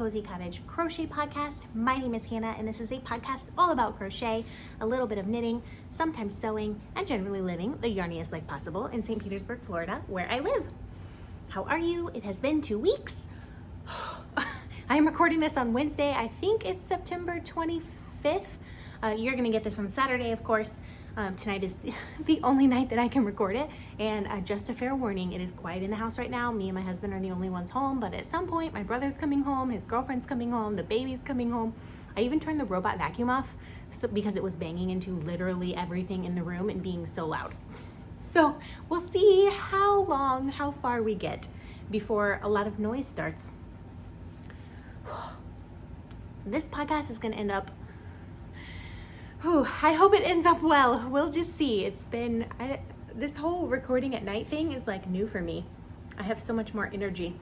Cozy Cottage Crochet Podcast. My name is Hannah, and this is a podcast all about crochet, a little bit of knitting, sometimes sewing, and generally living the yarniest life possible in St. Petersburg, Florida, where I live. How are you? It has been 2 weeks. I am recording this on Wednesday. I think it's September 25th. You're going to get this on Saturday, of course. Tonight is the only night that I can record it, and just a fair warning, it is quiet in the house right now. Me and my husband are the only ones home, but at some point my brother's coming home, his girlfriend's coming home, the baby's coming home. I even turned the robot vacuum off because it was banging into literally everything in the room and being so loud. So we'll see how far we get before a lot of noise starts. This podcast is going to end up, I hope it ends up well. We'll just see. It's been, this whole recording at night thing is like new for me. I have so much more energy.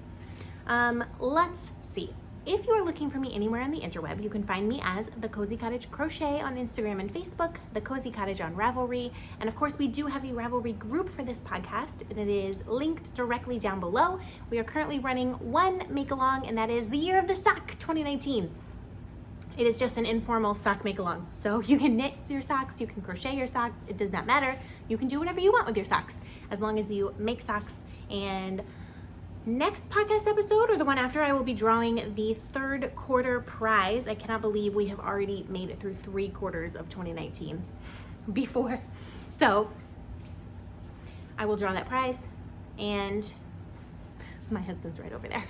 Let's see. If you are looking for me anywhere on the interweb, you can find me as The Cozy Cottage Crochet on Instagram and Facebook, The Cozy Cottage on Ravelry, and of course we do have a Ravelry group for this podcast, and it is linked directly down below. We are currently running one make-along, and that is the Year of the Sock 2019. It is just an informal sock make-along. So you can knit your socks, you can crochet your socks, it does not matter. You can do whatever you want with your socks, as long as you make socks. And next podcast episode, or the one after, I will be drawing the third quarter prize. I cannot believe we have already made it through 3 quarters of 2019 before. So I will draw that prize, and my husband's right over there.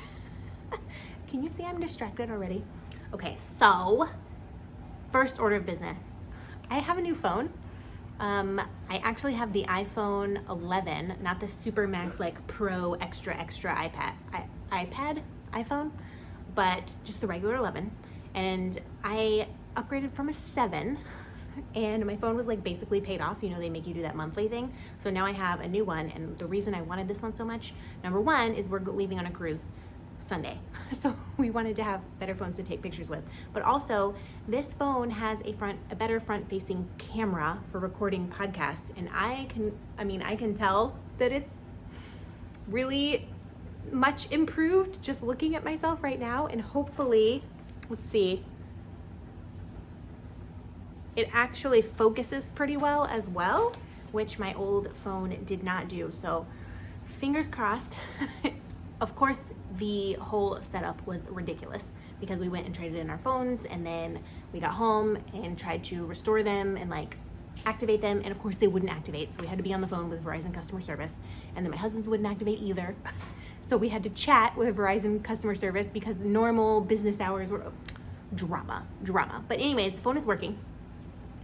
Can you see I'm distracted already? Okay, so first order of business. I have a new phone. I actually have the iPhone 11, not the Super Max like Pro extra iPhone, but just the regular 11. And I upgraded from a 7, and my phone was like basically paid off. You know, they make you do that monthly thing. So now I have a new one, and the reason I wanted this one so much, number one, is we're leaving on a cruise Sunday. So we wanted to have better phones to take pictures with, but also this phone has a better front facing camera for recording podcasts. And I can tell that it's really much improved just looking at myself right now. And hopefully, let's see, it actually focuses pretty well as well, which my old phone did not do. So fingers crossed. Of course, the whole setup was ridiculous because we went and traded in our phones, and then we got home and tried to restore them and like activate them, and of course they wouldn't activate, so we had to be on the phone with Verizon customer service, and then my husband's wouldn't activate either. So we had to chat with Verizon customer service because the normal business hours were drama. But anyways, the phone is working,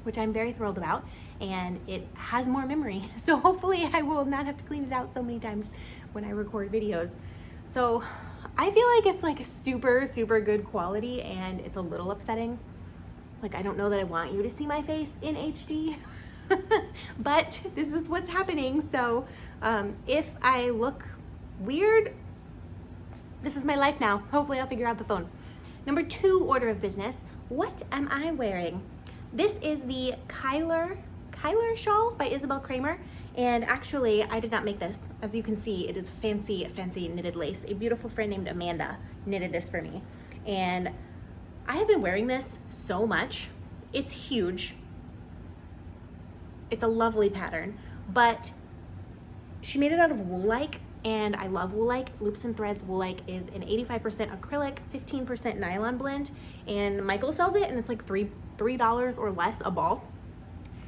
which I'm very thrilled about, and it has more memory. So hopefully I will not have to clean it out so many times when I record videos. So I feel like it's like super good quality, and it's a little upsetting. Like, I don't know that I want you to see my face in HD, but this is what's happening. So if I look weird, this is my life now. Hopefully I'll figure out the phone. Number 2 order of business. What am I wearing? This is the Kyler shawl by Isabel Kramer. And actually, I did not make this. As you can see, it is fancy knitted lace. A beautiful friend named Amanda knitted this for me. And I have been wearing this so much. It's huge. It's a lovely pattern, but she made it out of wool-like, and I love wool-like. Loops and Threads wool-like is an 85% acrylic, 15% nylon blend, and Michael sells it, and it's like $3 or less a ball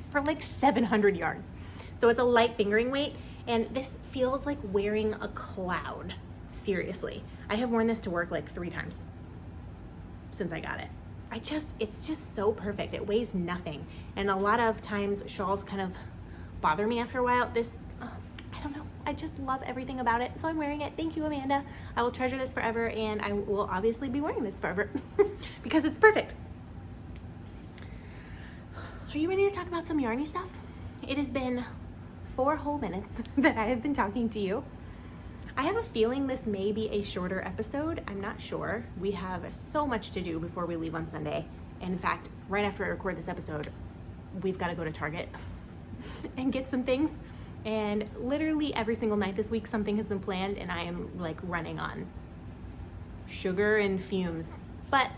for like 700 yards. So it's a light fingering weight, and this feels like wearing a cloud. Seriously. I have worn this to work like 3 times since I got it. It's just so perfect. It weighs nothing. And a lot of times shawls kind of bother me after a while. This, I don't know. I just love everything about it. So I'm wearing it. Thank you, Amanda. I will treasure this forever, and I will obviously be wearing this forever because it's perfect. Are you ready to talk about some yarny stuff? It has been 4 whole minutes that I have been talking to you. I have a feeling this may be a shorter episode. I'm not sure. We have so much to do before we leave on Sunday. And in fact, right after I record this episode, we've got to go to Target and get some things. And literally every single night this week, something has been planned, and I am like running on sugar and fumes. but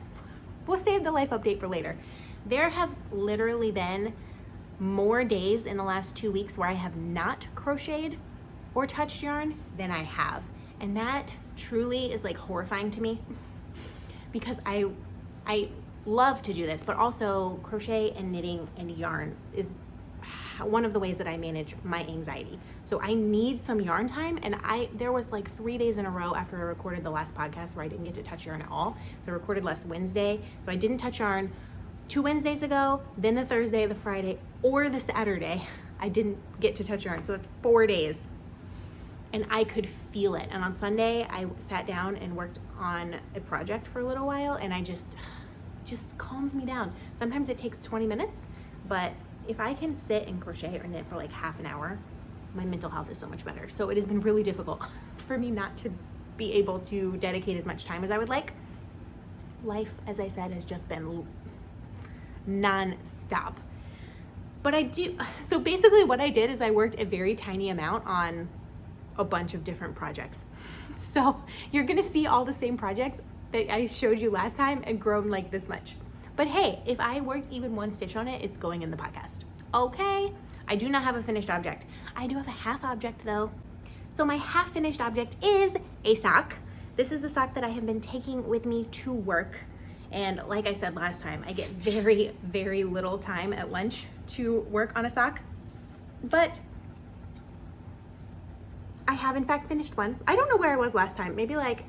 we'll save the life update for later. There have literally been more days in the last 2 weeks where I have not crocheted or touched yarn than I have. And that truly is like horrifying to me because I love to do this, but also crochet and knitting and yarn is one of the ways that I manage my anxiety. So I need some yarn time, and there was like 3 days in a row after I recorded the last podcast where I didn't get to touch yarn at all. So I recorded last Wednesday, so I didn't touch yarn 2 Wednesdays ago, then the Thursday, the Friday, or the Saturday, I didn't get to touch yarn. So that's 4 days. And I could feel it. And on Sunday, I sat down and worked on a project for a little while, and I just calms me down. Sometimes it takes 20 minutes, but if I can sit and crochet or knit for like half an hour, my mental health is so much better. So it has been really difficult for me not to be able to dedicate as much time as I would like. Life, as I said, has just been non-stop. But so basically what I did is I worked a very tiny amount on a bunch of different projects. So you're gonna see all the same projects that I showed you last time and grown like this much. But hey, if I worked even one stitch on it, it's going in the podcast. Okay, I do not have a finished object. I do have a half object though. So my half finished object is a sock. This is the sock that I have been taking with me to work. And like I said last time, I get very, very little time at lunch to work on a sock. But I have in fact finished one. I don't know where I was last time. Maybe like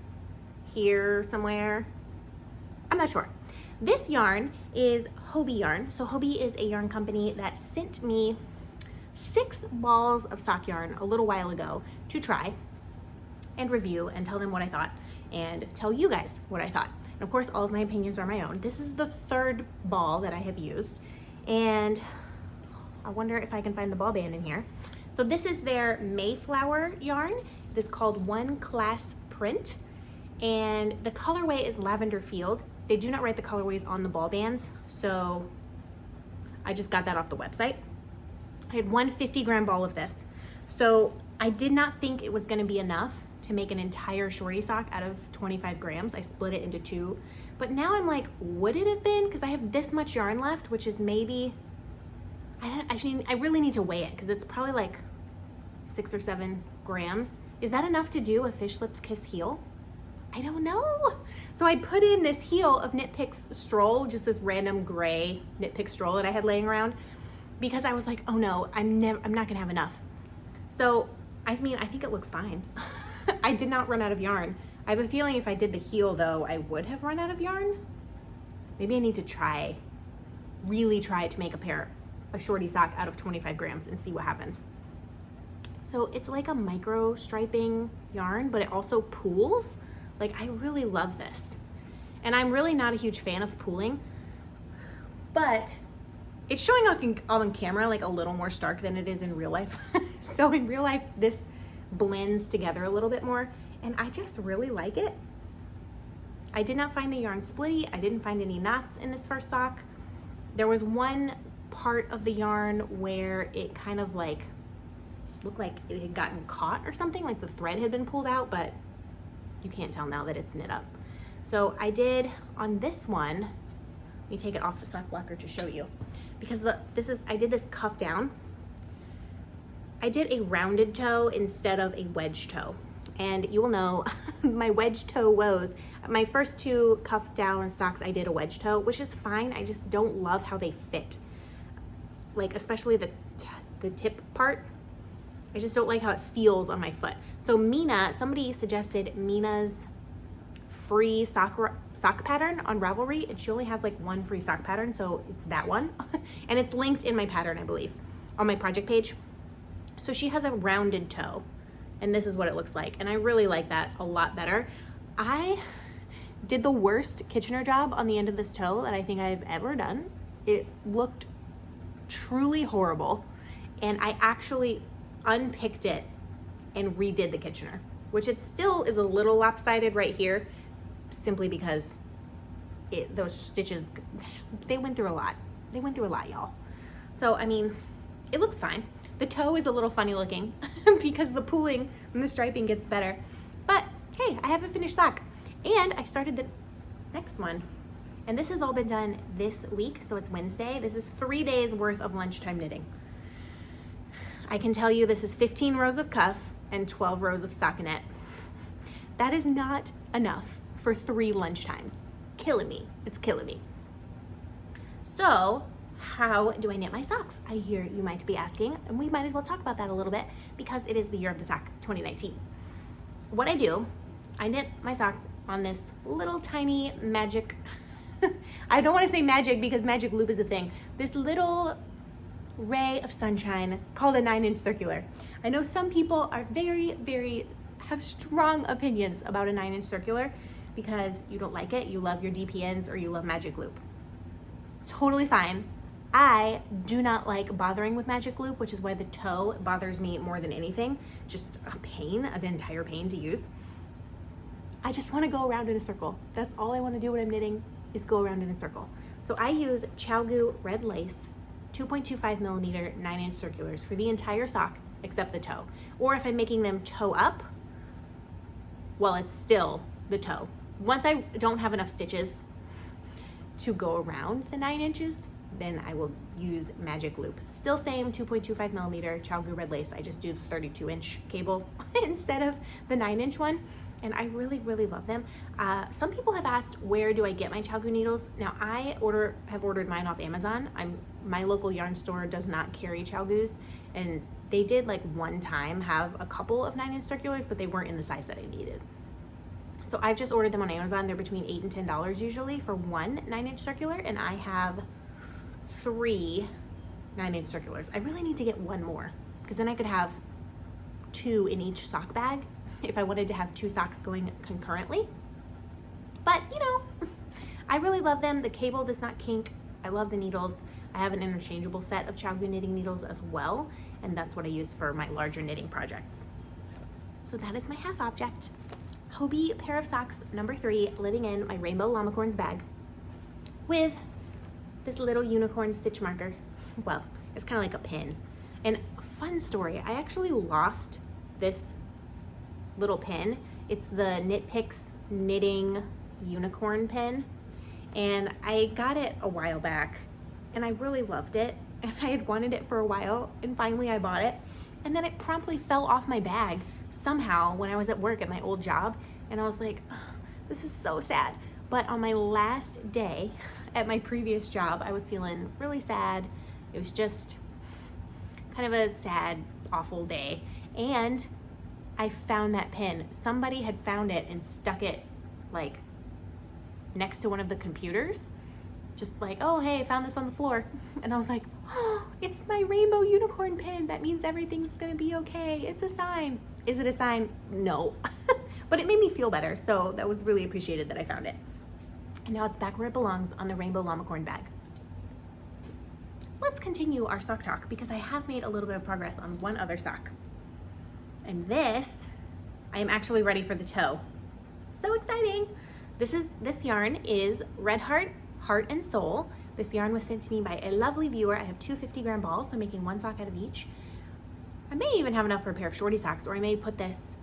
here somewhere. I'm not sure. This yarn is Hobbii yarn. So Hobbii is a yarn company that sent me 6 balls of sock yarn a little while ago to try and review and tell them what I thought and tell you guys what I thought. And of course, all of my opinions are my own. This is the 3rd ball that I have used, and I wonder if I can find the ball band in here. So this is their Mayflower yarn. This is called One Class Print, and the colorway is Lavender Field. They do not write the colorways on the ball bands, so I just got that off the website. I had one 50-gram ball of this. So I did not think it was gonna be enough to make an entire shorty sock out of 25 grams. I split it into 2. But now I'm like, would it have been? Because I have this much yarn left, which is maybe, I really need to weigh it because it's probably like 6 or 7 grams. Is that enough to do a Fish Lips Kiss heel? I don't know. So I put in this heel of Knit Picks Stroll, just this random gray Knit Pick Stroll that I had laying around, because I was like, oh no, I'm not gonna have enough. So, I mean, I think it looks fine. I did not run out of yarn. I have a feeling if I did the heel though, I would have run out of yarn. Maybe I need to really try to make a shorty sock out of 25 grams and see what happens. So it's like a micro striping yarn, but it also pools. Like, I really love this. And I'm really not a huge fan of pooling, but it's showing up on camera like a little more stark than it is in real life. So in real life, this blends together a little bit more, and I just really like it. I did not find the yarn splitty. I didn't find any knots in this first sock. There was one part of the yarn where it kind of like looked like it had gotten caught or something, like the thread had been pulled out, but you can't tell now that it's knit up. So I did on this one, let me take it off the sock blocker to show you, because I did this cuff down. I did a rounded toe instead of a wedge toe. And you will know my wedge toe woes. My first 2 cuff down socks, I did a wedge toe, which is fine. I just don't love how they fit. Like, especially the tip part. I just don't like how it feels on my foot. So somebody suggested Mina's free sock pattern on Ravelry, and she only has like 1 free sock pattern, so it's that one. And it's linked in my pattern, I believe, on my project page. So she has a rounded toe, and this is what it looks like. And I really like that a lot better. I did the worst Kitchener job on the end of this toe that I think I've ever done. It looked truly horrible. And I actually unpicked it and redid the Kitchener, which it still is a little lopsided right here, simply because those stitches, they went through a lot. They went through a lot, y'all. So, I mean, it looks fine. The toe is a little funny looking because the pooling and the striping gets better. But hey, I have a finished sock. And I started next one. And this has all been done this week, so it's Wednesday. This is 3 days worth of lunchtime knitting. I can tell you this is 15 rows of cuff and 12 rows of stockinette. That is not enough for 3 lunchtimes. Killing me. It's killing me. So, how do I knit my socks? I hear you might be asking, and we might as well talk about that a little bit because it is the year of the sock, 2019. What I do, I knit my socks on this little tiny magic, I don't want to say magic because magic loop is a thing, this little ray of sunshine called a 9-inch circular. I know some people are have strong opinions about a 9-inch circular because you don't like it, you love your DPNs, or you love magic loop. Totally fine. I do not like bothering with magic loop, which is why the toe bothers me more than anything. Just a pain, an entire pain to use. I just want to go around in a circle. That's all I want to do when I'm knitting, is go around in a circle. So I use ChiaoGoo red lace 2.25 millimeter 9-inch circulars for the entire sock except the toe. Or if I'm making them toe up, well, it's still the toe. Once I don't have enough stitches to go around the 9 inches, then I will use magic loop. Still same 2.25 millimeter ChiaoGoo red lace. I just do the 32-inch cable instead of the 9-inch one. And I really love them. Some people have asked, where do I get my ChiaoGoo needles? Now I have ordered mine off Amazon. My local yarn store does not carry ChiaoGoos, and they did like one time have a couple of 9-inch circulars, but they weren't in the size that I needed. So I've just ordered them on Amazon. They're between $8 and $10 usually for one 9-inch circular, and I have 3 9-inch circulars. I really need to get one more because then I could have 2 in each sock bag if I wanted to have 2 socks going concurrently. But you know, I really love them. The cable does not kink. I love the needles. I have an interchangeable set of ChiaoGoo knitting needles as well, and that's what I use for my larger knitting projects. So that is my half object. Hobbii pair of socks number 3, living in my rainbow llamacorns bag with this little unicorn stitch marker. Well, it's kind of like a pin. And fun story, I actually lost this little pin. It's the Knit Picks knitting unicorn pin, and I got it a while back and I really loved it, and I had wanted it for a while, and finally I bought it, and then it promptly fell off my bag somehow when I was at work at my old job, and I was like, oh, this is so sad. But on my last day at my previous job, I was feeling really sad. It was just kind of a sad, awful day, and I found that pin. Somebody had found it and stuck it like next to one of the computers, just like, oh hey, I found this on the floor. And I was like, oh, it's my rainbow unicorn pin. That means everything's gonna be okay. It's a sign. Is it a sign? No. But it made me feel better, so that was really appreciated that I found it. And now it's back where it belongs, on the rainbow llamacorn bag. Let's continue our sock talk because I have made a little bit of progress on one other sock. And this, I am actually ready for the toe. So exciting. This yarn is Red Heart, Heart and Soul. This yarn was sent to me by a lovely viewer. I have 2 50-gram balls, so I'm making 1 sock out of each. I may even have enough for a pair of shorty socks, or I may put this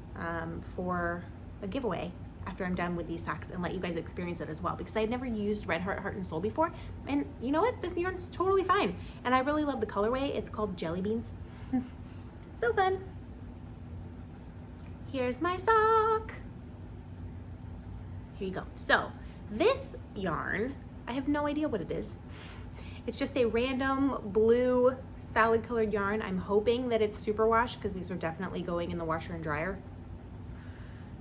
for a giveaway after I'm done with these socks and let you guys experience it as well, because I had never used Red Heart, Heart and Soul before. And you know what? This yarn's totally fine. And I really love the colorway. It's called Jelly Beans. So fun. Here's my sock. Here you go. So this yarn, I have no idea what it is. It's just a random blue salad colored yarn. I'm hoping that it's superwash because these are definitely going in the washer and dryer,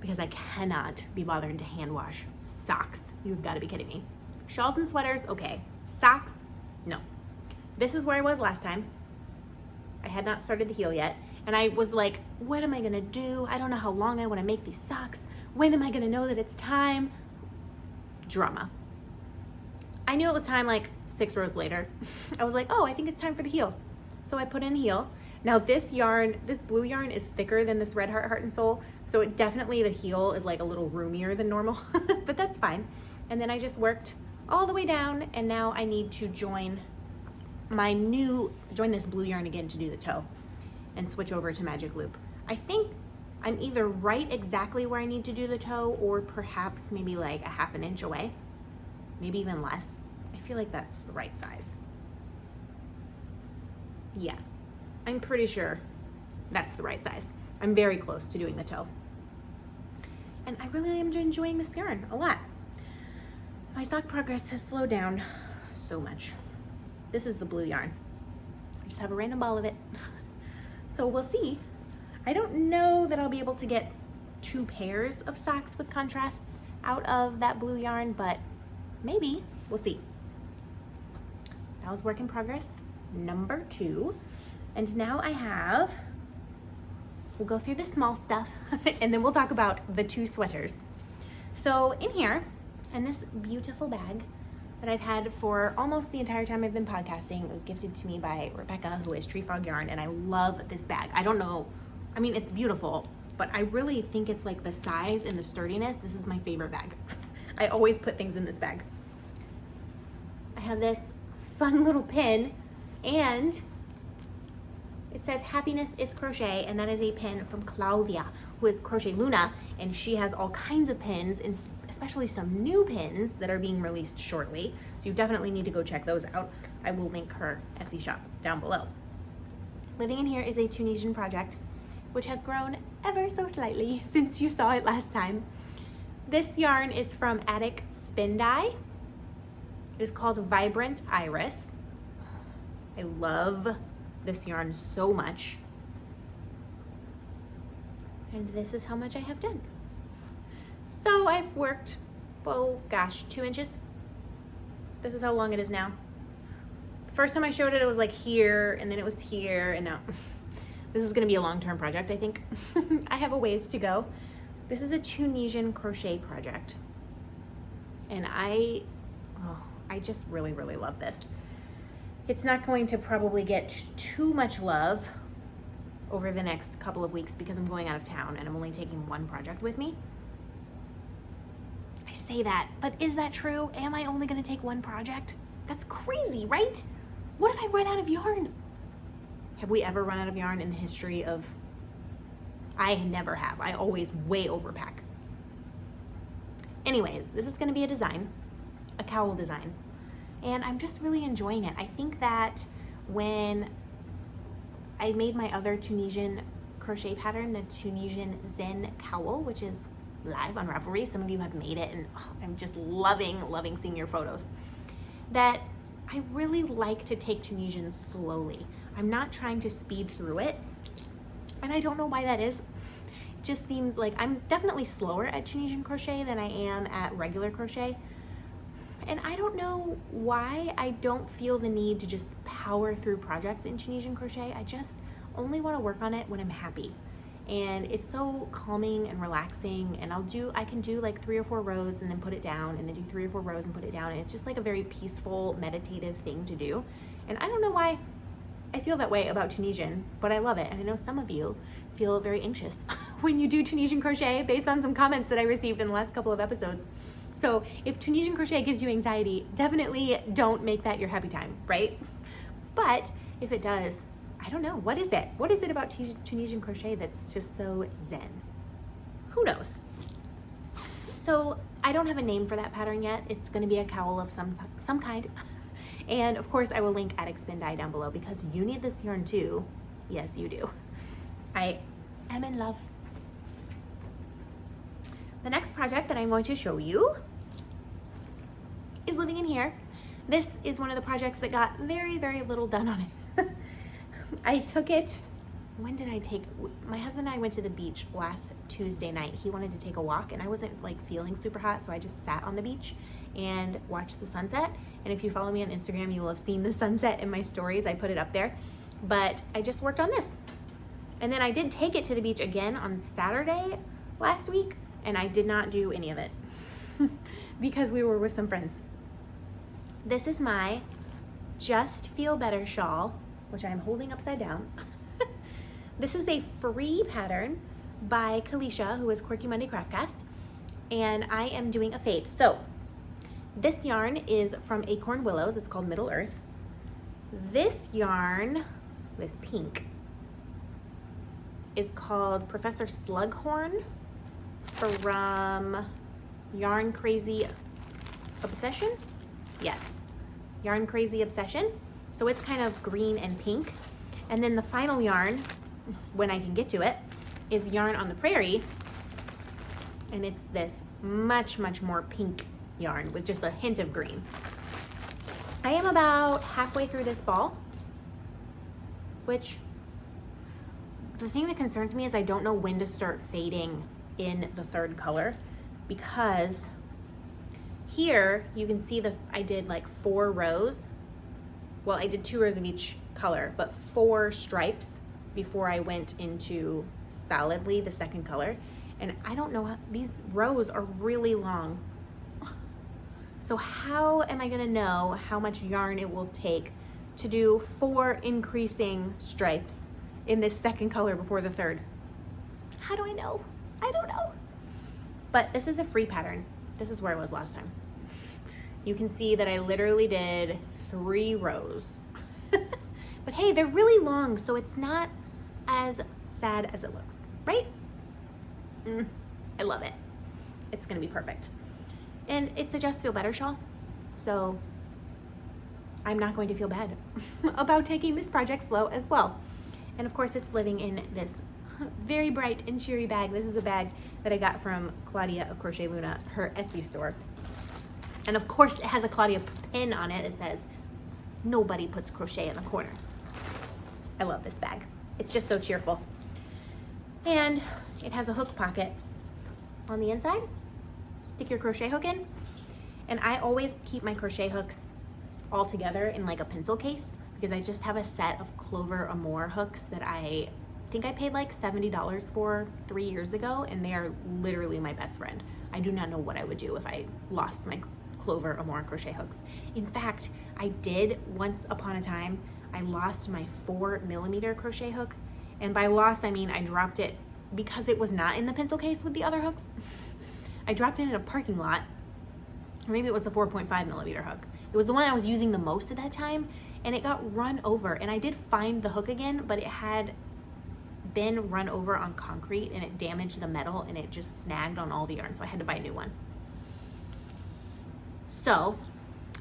because I cannot be bothered to hand wash socks. You've got to be kidding me. Shawls and sweaters, okay. Socks, no. This is where I was last time. I had not started the heel yet. And I was like, what am I gonna do? I don't know how long I wanna make these socks. When am I gonna know that it's time? Drama. I knew it was time like 6 rows later. I was like, oh, I think it's time for the heel. So I put in the heel. Now this yarn, this blue yarn is thicker than this Red Heart, Heart and Soul. So it definitely, the heel is like a little roomier than normal, but that's fine. And then I just worked all the way down, and now I need to join this blue yarn again to do the toe and switch over to magic loop. I think I'm either right exactly where I need to do the toe, or perhaps maybe like a 1/2 inch away. maybe even less. I feel like that's the right size. Yeah, I'm pretty sure that's the right size. I'm very close to doing the toe. And I really am enjoying this yarn a lot. My sock progress has slowed down so much. This is the blue yarn. I just have a random ball of it. So we'll see. I don't know that I'll be able to get 2 pairs of socks with contrasts out of that blue yarn, but maybe. We'll see. That was work in progress number 2. And now I have, we'll go through the small stuff and then we'll talk about the 2 sweaters. So in here, in this beautiful bag that I've had for almost the entire time I've been podcasting, it was gifted to me by Rebecca, who is Tree Frog Yarn, and I love this bag. I don't know, I mean, it's beautiful, but I really think it's like the size and the sturdiness. This is my favorite bag. I always put things in this bag. I have this fun little pin, and it says happiness is crochet, and that is a pin from Claudia, who is Crochet Luna, and she has all kinds of pins, and especially some new pins that are being released shortly. So you definitely need to go check those out. I will link her Etsy shop down below. Living in here is a Tunisian project, which has grown ever so slightly since you saw it last time. This yarn is from Attic Spin Dye. It is called Vibrant Iris. I love this yarn so much. And this is how much I have done. So I've worked, oh gosh, 2 inches. This is how long it is now. The first time I showed it, it was like here, and then it was here, and now this is gonna be a long-term project, I think. I have a ways to go. This is a Tunisian crochet project. And I just really, really love this. It's not going to probably get too much love over the next couple of weeks because I'm going out of town and I'm only taking 1 project with me. I say that, but is that true? Am I only gonna take 1 project? That's crazy, right? What if I run out of yarn? Have we ever run out of yarn in the history of... I never have. I always way overpack. Anyways, this is gonna be a design, a cowl design. And I'm just really enjoying it. I think that when I made my other Tunisian crochet pattern, the Tunisian Zen cowl, which is live on Ravelry, some of you have made it, and I'm just loving seeing your photos, that I really like to take Tunisian slowly. I'm not trying to speed through it, and I don't know why that is. It just seems like I'm definitely slower at Tunisian crochet than I am at regular crochet. And I don't know why I don't feel the need to just power through projects in Tunisian crochet. I just only want to work on it when I'm happy. And it's so calming and relaxing, and I can do like 3 or 4 rows and then put it down, and then do 3 or 4 rows and put it down. And it's just like a very peaceful, meditative thing to do. And I don't know why I feel that way about Tunisian, but I love it. And I know some of you feel very anxious when you do Tunisian crochet based on some comments that I received in the last couple of episodes. So if Tunisian crochet gives you anxiety, definitely don't make that your happy time, right? But if it does, I don't know, what is it? What is it about Tunisian crochet that's just so zen? Who knows? So I don't have a name for that pattern yet. It's gonna be a cowl of some kind. And of course I will link Attic Spin Dye down below because you need this yarn too. Yes, you do. I am in love. The next project that I'm going to show you is living in here. This is one of the projects that got very, very little done on it. I took it, when did I take, my husband and I went to the beach last Tuesday night. He wanted to take a walk and I wasn't like feeling super hot, so I just sat on the beach and watched the sunset. And if you follow me on Instagram, you will have seen the sunset in my stories. I put it up there. But I just worked on this. And then I did take it to the beach again on Saturday last week, and I did not do any of it because we were with some friends. This is my Just Feel Better shawl, which I'm holding upside down. This is a free pattern by Kalisha, who is Quirky Monday Craftcast, and I am doing a fade. So this yarn is from Acorn Willows. It's called Middle Earth. This yarn, this pink, is called Professor Slughorn from Yarn Crazy Obsession. Yes, Yarn Crazy Obsession. So it's kind of green and pink. And then the final yarn, when I can get to it, is Yarn on the Prairie. And it's this much, much more pink yarn with just a hint of green. I am about halfway through this ball, which the thing that concerns me is I don't know when to start fading in the third color, because here you can see I did like 4 rows. Well, I did 2 rows of each color, but 4 stripes before I went into solidly the second color. And I don't know how, these rows are really long. So how am I gonna know how much yarn it will take to do 4 increasing stripes in this second color before the third? How do I know? I don't know. But this is a free pattern. This is where I was last time. You can see that I literally did 3 rows. But hey, they're really long, so it's not as sad as it looks, right? I love it. It's gonna be perfect. And it's a Just Feel Better shawl, so I'm not going to feel bad about taking this project slow as well. And of course it's living in this very bright and cheery bag. This is a bag that I got from Claudia of Crochet Luna, her Etsy store. And of course it has a Claudia pin on it that says, "Nobody puts crochet in the corner." I love this bag. It's just so cheerful. And it has a hook pocket on the inside. Stick your crochet hook in. And I always keep my crochet hooks all together in like a pencil case, because I just have a set of Clover Amour hooks that I think I paid like $70 for 3 years ago, and they are literally my best friend. I do not know what I would do if I lost my Clover Amour crochet hooks. In fact, I did once upon a time. I lost my 4mm crochet hook, and by lost I mean I dropped it because it was not in the pencil case with the other hooks. I dropped it in a parking lot, or maybe it was the 4.5mm hook. It was the one I was using the most at that time, and it got run over. And I did find the hook again, but it had been run over on concrete and it damaged the metal and it just snagged on all the yarn, so I had to buy a new one. So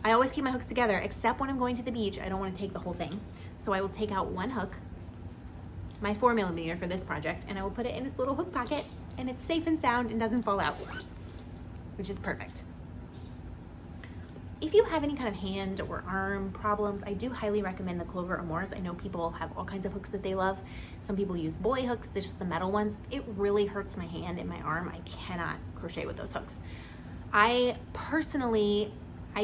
I always keep my hooks together, except when I'm going to the beach. I don't want to take the whole thing, so I will take out one hook, my 4mm for this project, and I will put it in its little hook pocket, and it's safe and sound and doesn't fall out, which is perfect. If you have any kind of hand or arm problems, I do highly recommend the Clover Amours. I know people have all kinds of hooks that they love. Some people use boy hooks, they're just the metal ones. It really hurts my hand and my arm. I cannot crochet with those hooks. I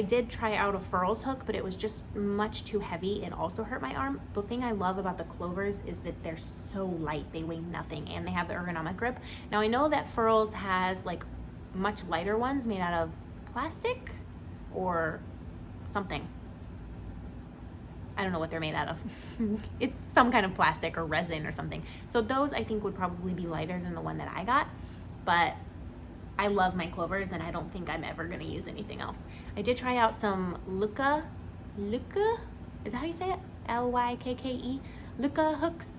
did try out a Furls hook, but it was just much too heavy. It also hurt my arm. The thing I love about the Clovers is that they're so light. They weigh nothing, and they have the ergonomic grip. Now I know that Furls has like much lighter ones made out of plastic or something. I don't know what they're made out of. It's some kind of plastic or resin or something. So those I think would probably be lighter than the one that I got, but I love my Clovers and I don't think I'm ever gonna use anything else. I did try out some Luca, is that how you say it? L-Y-K-K-E, Luca hooks.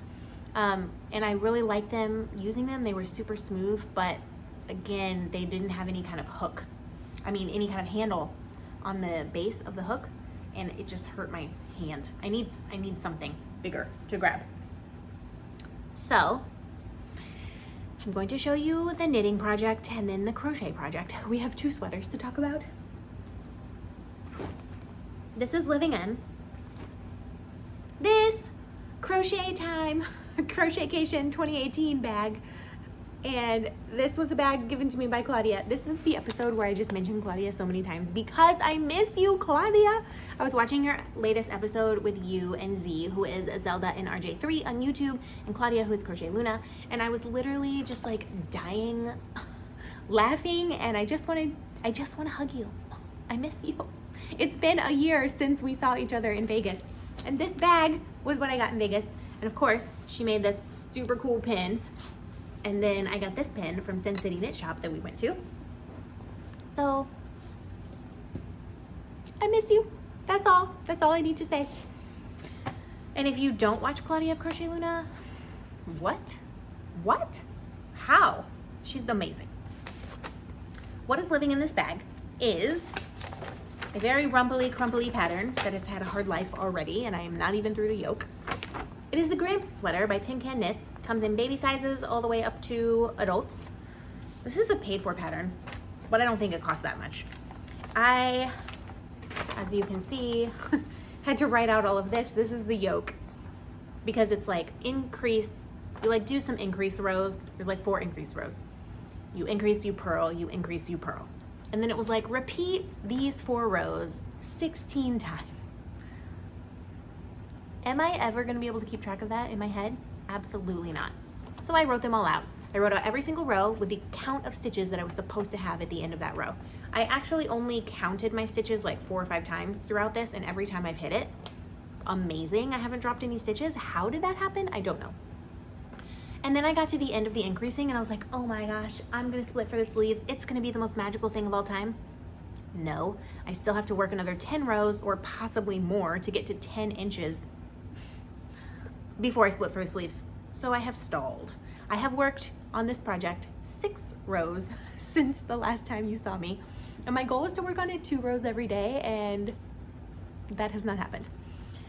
And I really liked them, using them. They were super smooth, but again, they didn't have any kind of hook. I mean, any kind of handle on the base of the hook, and it just hurt my hand. I need something bigger to grab. So I'm going to show you the knitting project and then the crochet project. We have 2 sweaters to talk about. This is Living In. This Crochet Time Crochetcation 2018 bag. And this was a bag given to me by Claudia. This is the episode where I just mentioned Claudia so many times because I miss you, Claudia. I was watching your latest episode with you and Z, who is Zelda in RJ3 on YouTube, and Claudia, who is Crochet Luna. And I was literally just like dying, laughing, and I just want to hug you. I miss you. It's been a year since we saw each other in Vegas. And this bag was what I got in Vegas. And of course, she made this super cool pin. And then I got this pin from Sin City Knit Shop that we went to. So I miss you. That's all. That's all I need to say. And if you don't watch Claudia of Crochet Luna, what? How? She's amazing. What is living in this bag is a very rumply, crumply pattern that has had a hard life already, and I am not even through the yoke. It is the Gramps sweater by Tin Can Knits. Comes in baby sizes all the way up to adults. This is a paid-for pattern, but I don't think it costs that much. I, as you can see, had to write out all of this. This is the yoke, because it's like increase, you like do some increase rows. There's like 4 increase rows. You increase, you purl, you increase, you purl. And then it was like, repeat these 4 rows 16 times. Am I ever gonna be able to keep track of that in my head? Absolutely not. So I wrote them all out. I wrote out every single row with the count of stitches that I was supposed to have at the end of that row. I actually only counted my stitches like 4 or 5 times throughout this, and every time I've hit it, amazing. I haven't dropped any stitches. How did that happen? I don't know. And then I got to the end of the increasing and I was like, oh my gosh, I'm gonna split for the sleeves. It's gonna be the most magical thing of all time. No, I still have to work another 10 rows or possibly more to get to 10 inches before I split for the sleeves. So I have stalled. I have worked on this project 6 rows since the last time you saw me. And my goal is to work on it 2 rows every day, and that has not happened.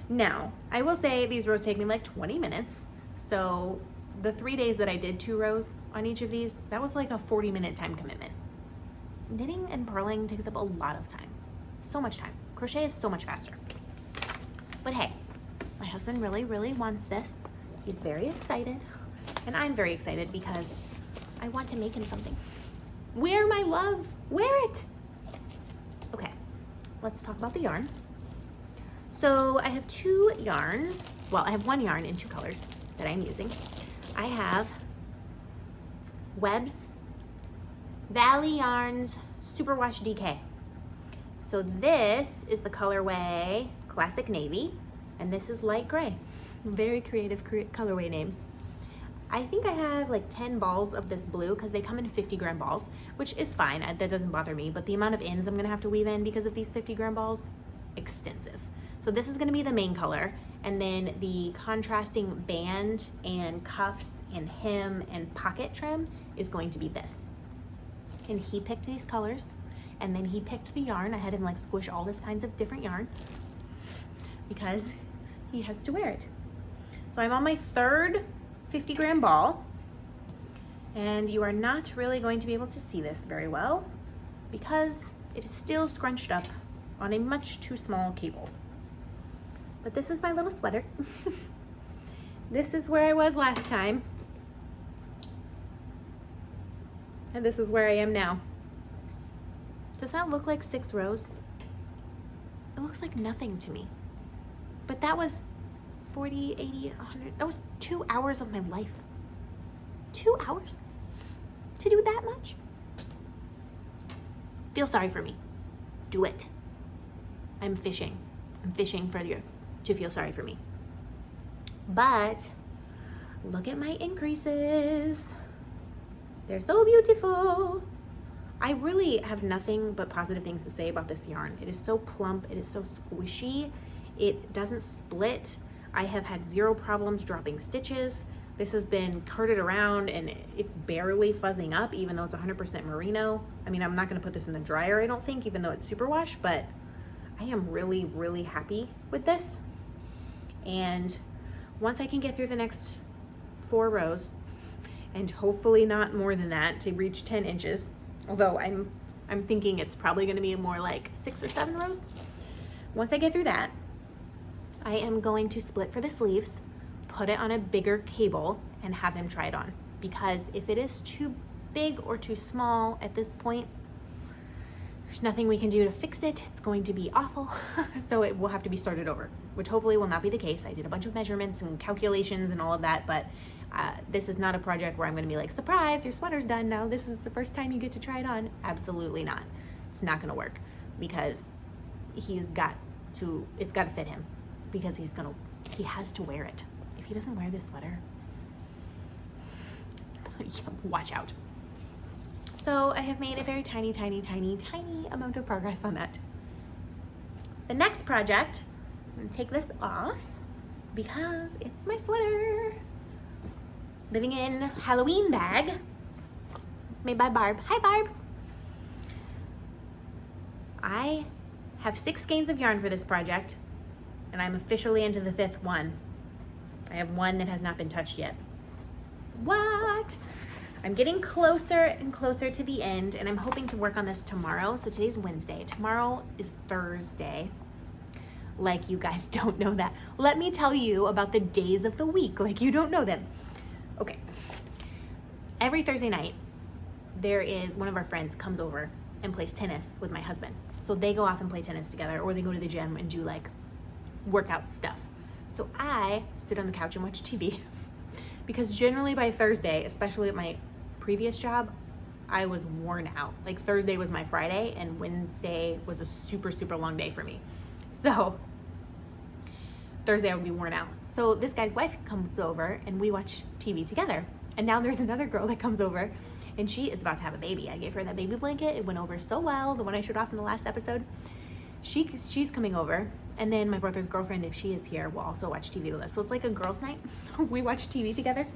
Now, I will say these rows take me like 20 minutes. So the 3 days that I did 2 rows on each of these, that was like a 40-minute time commitment. Knitting and purling takes up a lot of time. So much time. Crochet is so much faster. But hey, my husband really, really wants this. He's very excited. And I'm very excited because I want to make him something. Wear my love, wear it. Okay, let's talk about the yarn. So I have 2 yarns. Well, I have 1 yarn in 2 colors that I'm using. I have Webb's Valley Yarns Superwash DK. So this is the colorway Classic Navy, and this is light gray. Very creative colorway names. I think I have like 10 balls of this blue because they come in 50-gram balls, which is fine. That doesn't bother me, but the amount of ends I'm gonna have to weave in because of these 50-gram balls, extensive. So this is gonna be the main color, and then the contrasting band and cuffs and hem and pocket trim is going to be this. And he picked these colors, and then he picked the yarn. I had him like squish all this kinds of different yarn because he has to wear it. So I'm on my 3rd 50-gram ball, and you are not really going to be able to see this very well because it is still scrunched up on a much too small cable. But this is my little sweater. This is where I was last time, and this is where I am now. Does that look like 6 rows? It looks like nothing to me, but that was 40, 80, 100, that was 2 hours of my life. 2 hours to do that much? Feel sorry for me. Do it. I'm fishing. I'm fishing for you to feel sorry for me. But look at my increases. They're so beautiful. I really have nothing but positive things to say about this yarn. It is so plump. It is so squishy. It doesn't split. I have had 0 problems dropping stitches. This has been carded around and it's barely fuzzing up, even though it's 100% merino. I mean, I'm not gonna put this in the dryer, I don't think, even though it's superwash, but I am really, really happy with this. And once I can get through the next 4 rows, and hopefully not more than that to reach 10 inches, although I'm thinking it's probably gonna be more like 6 or 7 rows. Once I get through that, I am going to split for the sleeves, put it on a bigger cable, and have him try it on. Because if it is too big or too small at this point, there's nothing we can do to fix it. It's going to be awful. So it will have to be started over, which hopefully will not be the case. I did a bunch of measurements and calculations and all of that, but this is not a project where I'm gonna be like, surprise, your sweater's done now. This is the first time you get to try it on. Absolutely not. It's not gonna work because it's gotta fit him, because he has to wear it. If he doesn't wear this sweater, watch out. So I have made a very tiny, tiny, tiny, tiny amount of progress on that. The next project, I'm gonna take this off because it's my sweater. Living in Halloween bag made by Barb. Hi, Barb. I have 6 skeins of yarn for this project, and I'm officially into the 5th one. I have one that has not been touched yet. What? I'm getting closer and closer to the end, and I'm hoping to work on this tomorrow. So today's Wednesday. Tomorrow is Thursday. Like you guys don't know that. Let me tell you about the days of the week like you don't know them. Okay. Every Thursday night, there is one of our friends comes over and plays tennis with my husband. So they go off and play tennis together, or they go to the gym and do like workout stuff. So I sit on the couch and watch TV because generally by Thursday, especially at my previous job, I was worn out. Like Thursday was my Friday and Wednesday was a super, super long day for me. So Thursday I would be worn out. So this guy's wife comes over and we watch TV together. And now there's another girl that comes over and she is about to have a baby. I gave her that baby blanket. It went over so well. The one I showed off in the last episode. She's coming over. And then my brother's girlfriend, if she is here, will also watch TV with us. So it's like a girls' night. We watch TV together.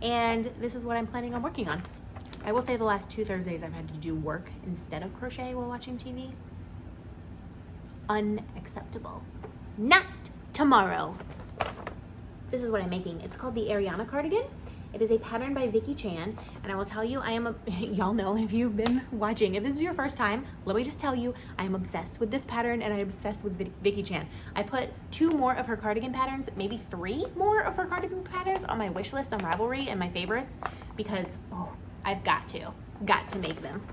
And this is what I'm planning on working on. I will say the last 2 Thursdays I've had to do work instead of crochet while watching TV. Unacceptable. Not tomorrow. This is what I'm making. It's called the Ariana cardigan. It is a pattern by Vicki Chan, and I will tell you, y'all know if you've been watching. If this is your first time, let me just tell you, I am obsessed with this pattern, and I am obsessed with Vicki Chan. I put 2 more of her cardigan patterns, maybe 3 more of her cardigan patterns on my wish list on Ravelry and my favorites, because I've got to make them.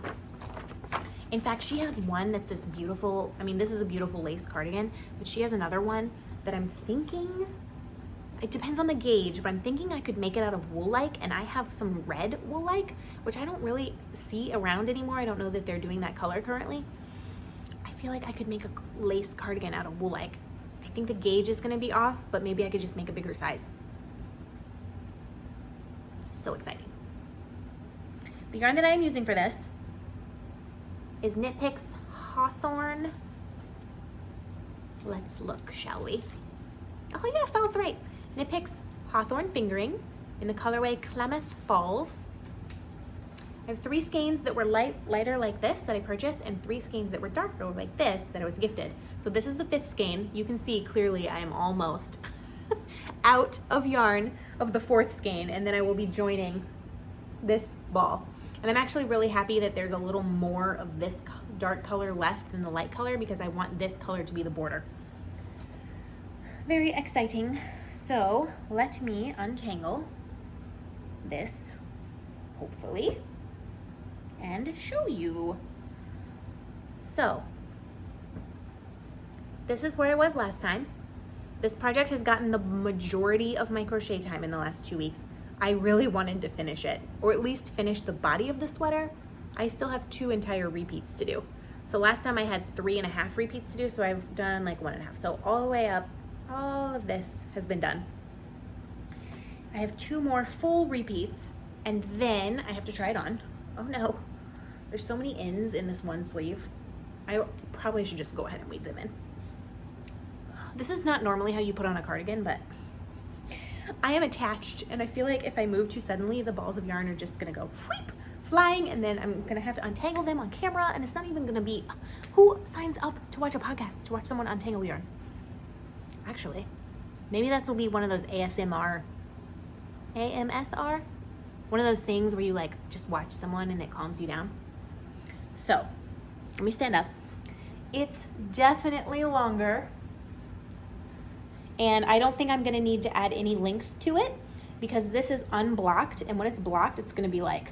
In fact, she has one that's this beautiful, this is a beautiful lace cardigan, but she has another one that I'm thinking, it depends on the gauge, but I'm thinking I could make it out of wool-like, and I have some red wool-like, which I don't really see around anymore. I don't know that they're doing that color currently. I feel like I could make a lace cardigan out of wool-like. I think the gauge is gonna be off, but maybe I could just make a bigger size. So exciting. The yarn that I'm using for this is Knit Picks Hawthorne. Let's look, shall we? Oh yes, I was right. Knit Picks Hawthorne Fingering in the colorway Klamath Falls. I have 3 skeins that were lighter like this that I purchased, and 3 skeins that were darker like this that I was gifted. So this is the 5th skein. You can see clearly I am almost out of yarn of the 4th skein, and then I will be joining this ball. And I'm actually really happy that there's a little more of this dark color left than the light color, because I want this color to be the border. Very exciting. So let me untangle this, hopefully, and show you. So this is where I was last time. This project has gotten the majority of my crochet time in the last 2 weeks. I really wanted to finish it, or at least finish the body of the sweater. I still have 2 entire repeats to do. So last time I had 3.5 repeats to do, so I've done like 1.5. So all the way up, all of this has been done. I have 2 more full repeats, and then I have to try it on. Oh no, there's so many ends in this one sleeve. I probably should just go ahead and weave them in. This is not normally how you put on a cardigan, but I am attached, and I feel like if I move too suddenly, the balls of yarn are just gonna go whoop, flying, and then I'm gonna have to untangle them on camera, and it's not even gonna be, who signs up to watch a podcast, to watch someone untangle yarn? Actually, maybe that will be one of those AMSR, one of those things where you like just watch someone and it calms you down. So let me stand up. It's definitely longer, and I don't think I'm gonna need to add any length to it because this is unblocked, and when it's blocked, it's gonna be like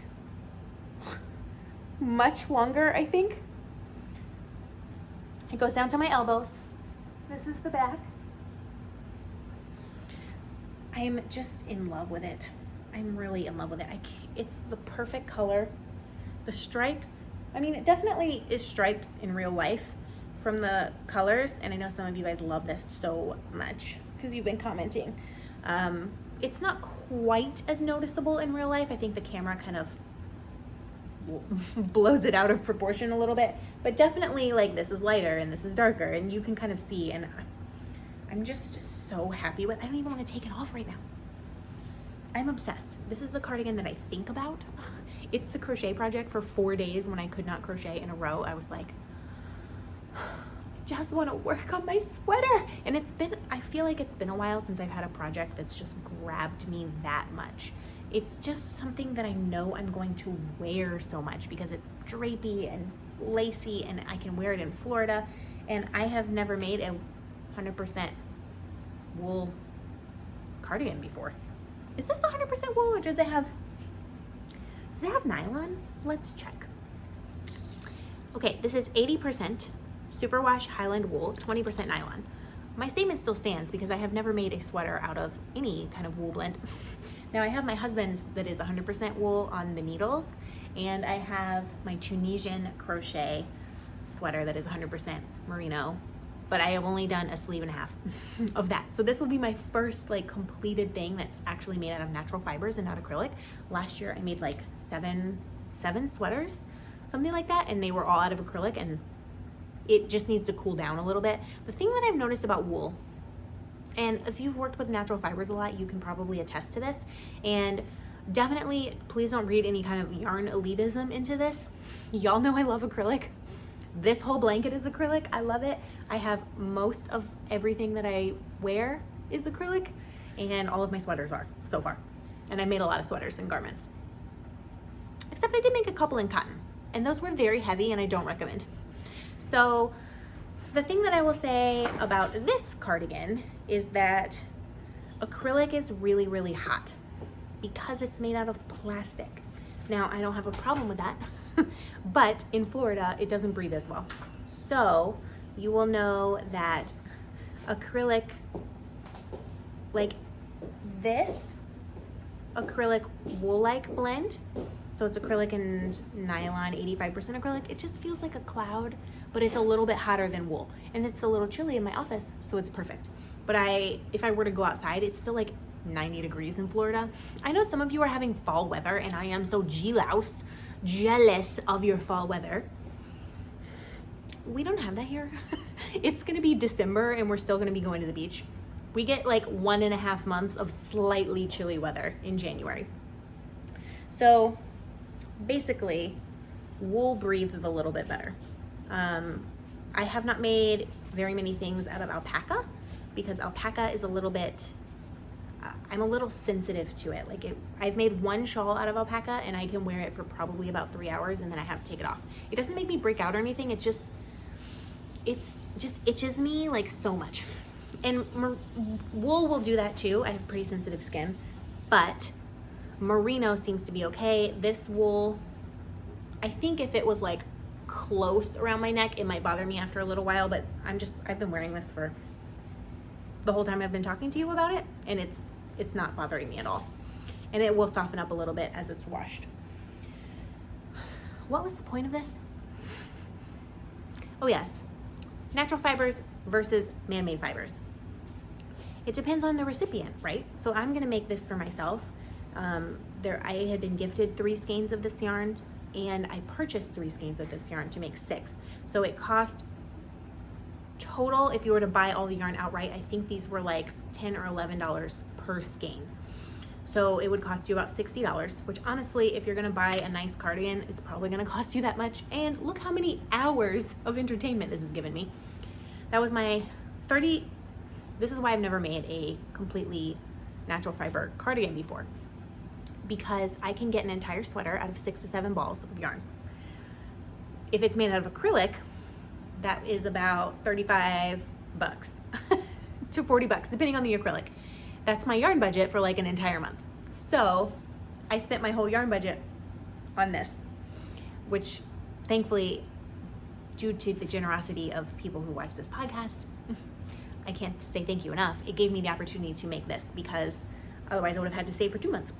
much longer, I think. It goes down to my elbows. This is the back. I am just in love with it. I'm really in love with it. It's the perfect color. The stripes, it definitely is stripes in real life from the colors, and I know some of you guys love this so much because you've been commenting. It's not quite as noticeable in real life. I think the camera kind of blows it out of proportion a little bit, but definitely like this is lighter and this is darker, and you can kind of see, and I'm just so happy with it. I don't even want to take it off right now. I'm obsessed. This is the cardigan that I think about. It's the crochet project for 4 days when I could not crochet in a row. I was like, just want to work on my sweater. And I feel like it's been a while since I've had a project that's just grabbed me that much. It's just something that I know I'm going to wear so much because it's drapey and lacy and I can wear it in Florida. And I have never made a 100% wool cardigan before. Is this 100% wool or does it have nylon? Let's check. Okay, this is 80% superwash Highland wool, 20% nylon. My statement still stands because I have never made a sweater out of any kind of wool blend. Now I have my husband's that is 100% wool on the needles, and I have my Tunisian crochet sweater that is 100% merino, but I have only done a sleeve and a half of that. So this will be my first like completed thing that's actually made out of natural fibers and not acrylic. Last year I made like seven sweaters, something like that, and they were all out of acrylic, and it just needs to cool down a little bit. The thing that I've noticed about wool, and if you've worked with natural fibers a lot, you can probably attest to this, and definitely please don't read any kind of yarn elitism into this. Y'all know I love acrylic. This whole blanket is acrylic. I love it. I have most of everything that I wear is acrylic, and all of my sweaters are so far. And I made a lot of sweaters and garments. Except I did make a couple in cotton, and those were very heavy and I don't recommend. So the thing that I will say about this cardigan is that acrylic is really, really hot because it's made out of plastic. Now, I don't have a problem with that, but in Florida, it doesn't breathe as well. So you will know that acrylic, like this acrylic wool-like blend, so it's acrylic and nylon, 85% acrylic, it just feels like a cloud, but it's a little bit hotter than wool. And it's a little chilly in my office, so it's perfect. But if I were to go outside, it's still like 90 degrees in Florida. I know some of you are having fall weather, and I am so jealous of your fall weather. We don't have that here. It's gonna be December and we're still gonna be going to the beach. We get like 1.5 months of slightly chilly weather in January. So basically, wool breathes a little bit better. I have not made very many things out of alpaca because alpaca is a little bit, I'm a little sensitive to it. I've made one shawl out of alpaca and I can wear it for probably about 3 hours and then I have to take it off. It doesn't make me break out or anything. It just itches me like so much. And wool will do that too. I have pretty sensitive skin, but merino seems to be okay. This wool, I think if it was like close around my neck, it might bother me after a little while, but I've been wearing this for the whole time I've been talking to you about it, and it's not bothering me at all. And it will soften up a little bit as it's washed. What was the point of this? Oh yes, natural fibers versus man-made fibers. It depends on the recipient, right? So I'm gonna make this for myself. I had been gifted 3 skeins of this yarn, and I purchased 3 skeins of this yarn to make 6. So it cost total, if you were to buy all the yarn outright, I think these were like $10 or $11 per skein. So it would cost you about $60, which honestly, if you're gonna buy a nice cardigan, is probably gonna cost you that much. And look how many hours of entertainment this has given me. That was my this is why I've never made a completely natural fiber cardigan before, because I can get an entire sweater out of 6 to 7 balls of yarn. If it's made out of acrylic, that is about $35 to $40, depending on the acrylic. That's my yarn budget for like an entire month. So I spent my whole yarn budget on this, which thankfully, due to the generosity of people who watch this podcast, I can't say thank you enough. It gave me the opportunity to make this, because otherwise I would have had to save for 2 months.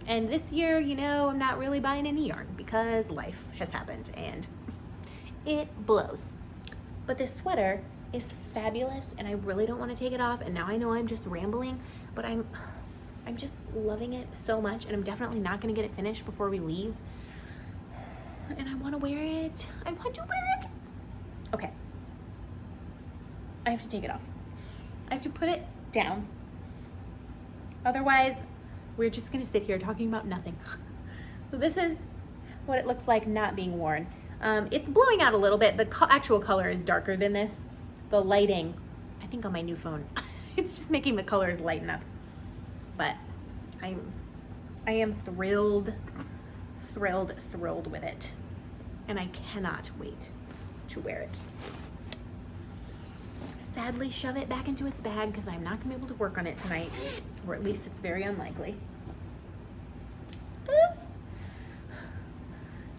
And this year, I'm not really buying any yarn because life has happened and it blows. But this sweater is fabulous and I really don't want to take it off. And now I know I'm just rambling, but I'm just loving it so much, and I'm definitely not going to get it finished before we leave. And I want to wear it. I want to wear it. Okay. I have to take it off. I have to put it down. Otherwise, we're just gonna sit here talking about nothing. So this is what it looks like not being worn. It's blowing out a little bit. The actual color is darker than this, the lighting, I think on my new phone, it's just making the colors lighten up. But I am thrilled with it. And I cannot wait to wear it. Sadly shove it back into its bag because I'm not gonna be able to work on it tonight, or at least it's very unlikely. Do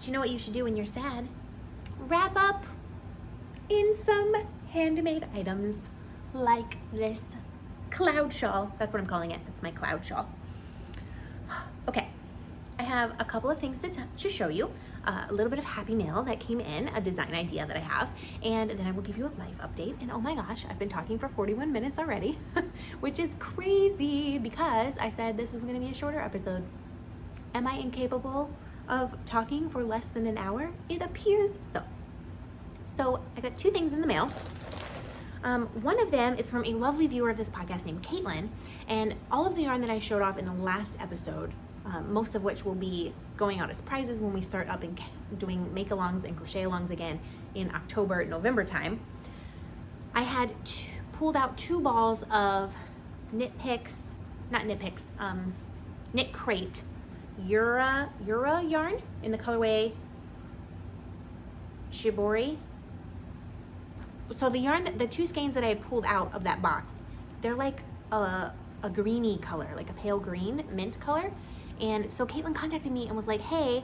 you know what you should do when you're sad? Wrap up in some handmade items like this cloud shawl. That's what I'm calling it. It's my cloud shawl. Okay, I have a couple of things to show you. A little bit of happy mail that came in, a design idea that I have, and then I will give you a life update. And oh my gosh, I've been talking for 41 minutes already, which is crazy because I said this was gonna be a shorter episode. Am I incapable of talking for less than an hour? It appears so. So I got two things in the mail. One of them is from a lovely viewer of this podcast named Caitlin, and all of the yarn that I showed off in the last episode, most of which will be going out as prizes when we start up and doing make-alongs and crochet-alongs again in October, November time. I had pulled out 2 balls of Knit Crate Yura yarn in the colorway Shibori. So the yarn, the 2 skeins that I had pulled out of that box, they're like a greeny color, like a pale green mint color. And so Caitlin contacted me and was like, hey,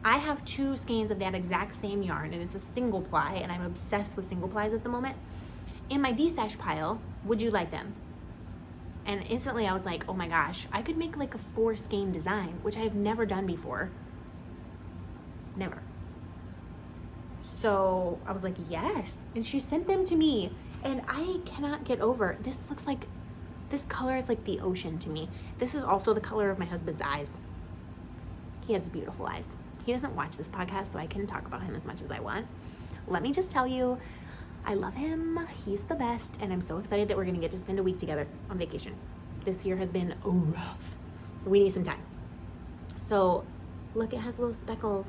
I have 2 skeins of that exact same yarn, and it's a single ply, and I'm obsessed with single plies at the moment, in my de-stash pile. Would you like them? And instantly I was like, oh my gosh, I could make like a 4 skein design, which I have never done before. Never. So I was like, yes. And she sent them to me, and I cannot get over, this color is like the ocean to me. This is also the color of my husband's eyes. He has beautiful eyes. He doesn't watch this podcast, so I can talk about him as much as I want. Let me just tell you, I love him. He's the best, and I'm so excited that we're gonna get to spend a week together on vacation. This year has been rough. We need some time. So look, it has little speckles,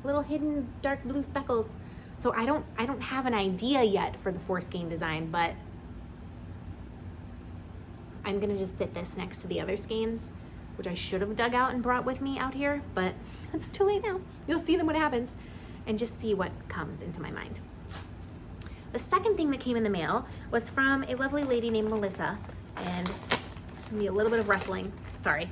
little hidden dark blue speckles. So I don't have an idea yet for the 4 skein design, but I'm gonna just sit this next to the other skeins, which I should have dug out and brought with me out here, but it's too late now. You'll see them when it happens, and just see what comes into my mind. The second thing that came in the mail was from a lovely lady named Melissa, and it's gonna be a little bit of rustling, sorry.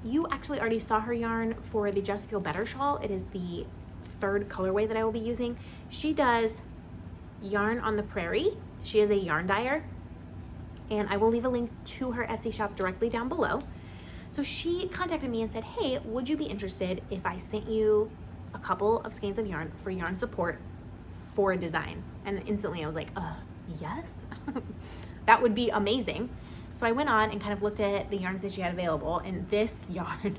You actually already saw her yarn for the Just Feel Better shawl. It is the 3rd colorway that I will be using. She does yarn on the Prairie. She is a yarn dyer, and I will leave a link to her Etsy shop directly down below. So she contacted me and said, hey, would you be interested if I sent you a couple of skeins of yarn for yarn support for a design? And instantly I was like, yes, that would be amazing. So I went on and kind of looked at the yarns that she had available, and this yarn